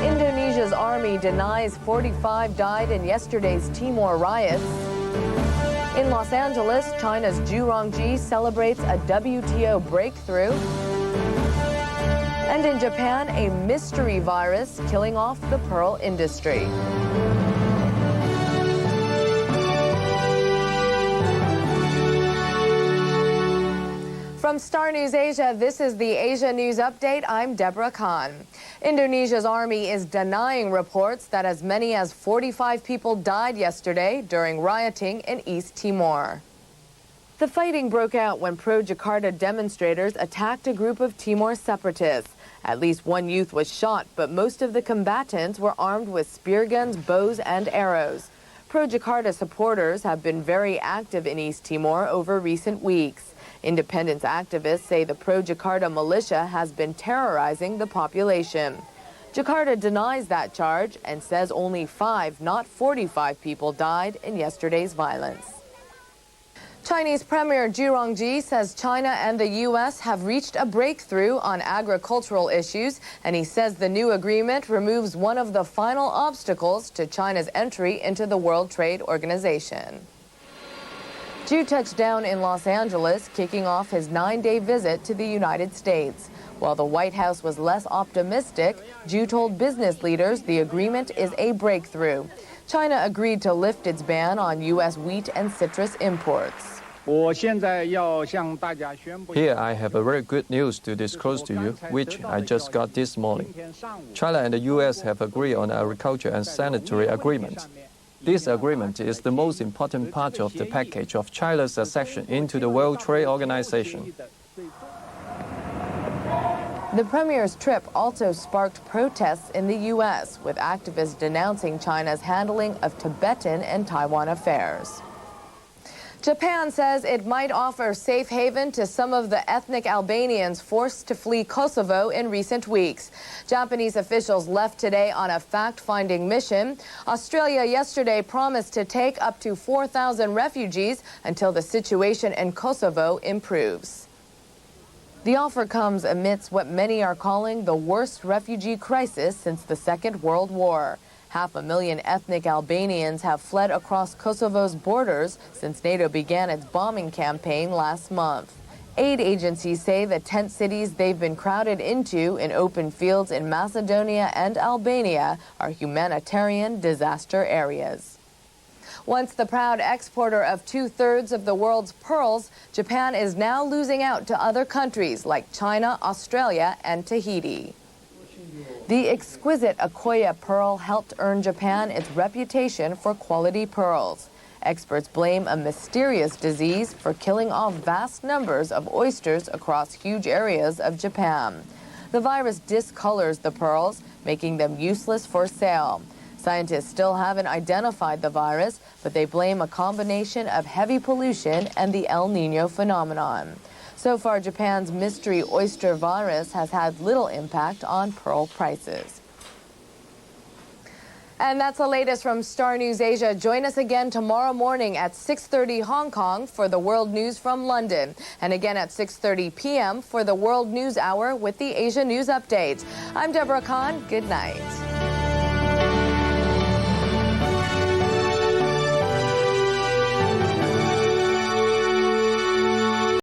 Indonesia's army denies 45 died in yesterday's Timor riots. In Los Angeles, China's Zhu Rongji celebrates a WTO breakthrough. And in Japan, a mystery virus killing off the pearl industry. From Star News Asia, this is the Asia News Update. I'm Deborah Kan. Indonesia's army is denying reports that as many as 45 people died yesterday during rioting in East Timor. The fighting broke out when pro-Jakarta demonstrators attacked a group of Timor separatists. At least one youth was shot, but most of the combatants were armed with spear guns, bows, and arrows. Pro-Jakarta supporters have been very active in East Timor over recent weeks. Independence activists say the pro-Jakarta militia has been terrorizing the population. Jakarta denies that charge and says only 5, not 45 people died in yesterday's violence. Chinese Premier Zhu Rongji says China and the U.S. have reached a breakthrough on agricultural issues, and he says the new agreement removes one of the final obstacles to China's entry into the World Trade Organization. Zhu touched down in Los Angeles, kicking off his 9-day visit to the United States. While the White House was less optimistic, Zhu told business leaders the agreement is a breakthrough. China agreed to lift its ban on U.S. wheat and citrus imports. Here I have a very good news to disclose to you, which I just got this morning. China and the U.S. have agreed on an agriculture and sanitary agreement. This agreement is the most important part of the package of China's accession into the World Trade Organization. The premier's trip also sparked protests in the U.S., with activists denouncing China's handling of Tibetan and Taiwan affairs. Japan says it might offer safe haven to some of the ethnic Albanians forced to flee Kosovo in recent weeks. Japanese officials left today on a fact-finding mission. Australia yesterday promised to take up to 4,000 refugees until the situation in Kosovo improves. The offer comes amidst what many are calling the worst refugee crisis since the Second World War. 500,000 ethnic Albanians have fled across Kosovo's borders since NATO began its bombing campaign last month. Aid agencies say the tent cities they've been crowded into in open fields in Macedonia and Albania are humanitarian disaster areas. Once the proud exporter of 2/3 of the world's pearls, Japan is now losing out to other countries like China, Australia, and Tahiti. The exquisite Akoya pearl helped earn Japan its reputation for quality pearls. Experts blame a mysterious disease for killing off vast numbers of oysters across huge areas of Japan. The virus discolors the pearls, making them useless for sale. Scientists still haven't identified the virus, but they blame a combination of heavy pollution and the El Niño phenomenon. So far, Japan's mystery oyster virus has had little impact on pearl prices. And that's the latest from Star News Asia. Join us again tomorrow morning at 6:30 Hong Kong for the World News from London. And again at 6:30 p.m. for the World News Hour with the Asia News Update. I'm Deborah Kan. Good night.